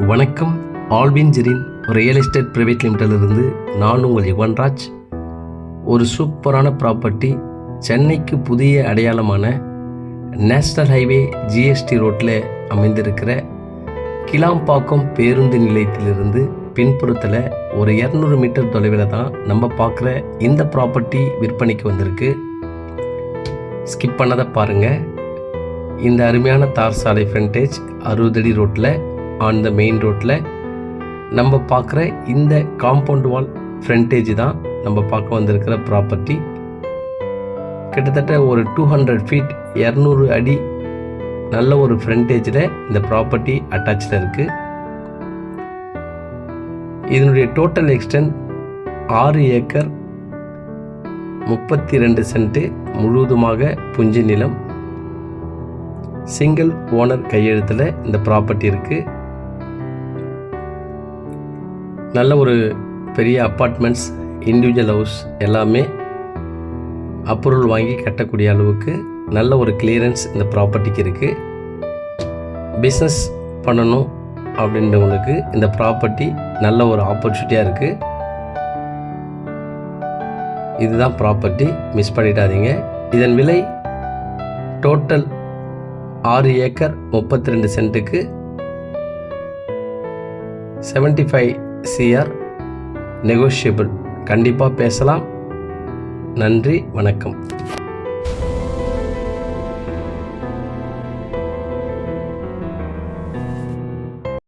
வணக்கம். Alvin Jerin real estate private லிமிடெடிலிருந்து நான் உங்கள் யுவன்ராஜ். ஒரு சூப்பரான ப்ராப்பர்ட்டி சென்னைக்கு புதிய அடையாளமான நேஷ்னல் ஹைவே ஜிஎஸ்டி ரோட்டில் அமைந்திருக்கிற கிளாம்பாக்கம் பேருந்து நிலையத்திலிருந்து பின்புறத்தில் ஒரு 200 மீட்டர் தொலைவில் தான் நம்ம பார்க்குற இந்த ப்ராப்பர்ட்டி விற்பனைக்கு வந்திருக்கு. ஸ்கிப் பண்ணதை பாருங்கள். இந்த அருமையான தார் சாலை ஃப்ரண்டேஜ் 60 அடி ரோட்டில் ஆன் த மெயின் ரோட்டில் நம்ம பார்க்குற இந்த காம்பவுண்ட் வால் ஃப்ரண்டேஜ் தான் நம்ம பார்க்க வந்திருக்கிற ப்ராப்பர்ட்டி. கிட்டத்தட்ட ஒரு 200 ஃபீட் 200 அடி நல்ல ஒரு ஃப்ரண்டேஜில் இந்த ப்ராப்பர்ட்டி அட்டாச்சில் இருக்குது. இதனுடைய டோட்டல் எக்ஸ்டென்ட் 6 ஏக்கர் 32 சென்ட் முழுவதுமாக புஞ்சை நிலம். சிங்கிள் ஓனர் கையெழுத்தில் இந்த ப்ராப்பர்ட்டி இருக்குது. நல்ல ஒரு பெரிய அப்பார்ட்மெண்ட்ஸ், இண்டிவிஜுவல் ஹவுஸ் எல்லாமே அப்ரூவல் வாங்கி கட்டக்கூடிய அளவுக்கு நல்ல ஒரு கிளியரன்ஸ் இந்த ப்ராப்பர்ட்டிக்கு இருக்குது. பிஸ்னஸ் பண்ணணும் அப்படின்றவங்களுக்கு இந்த ப்ராப்பர்ட்டி நல்ல ஒரு ஆப்பர்ச்சுனிட்டியாக இருக்குது. இதுதான் ப்ராப்பர்ட்டி, மிஸ் பண்ணிடாதீங்க. இதன் விலை டோட்டல் 6 ஏக்கர் 32 சென்ட்டுக்கு 75 CR நெகோஷியபிள். கண்டிப்பாக பேசலாம். நன்றி, வணக்கம்.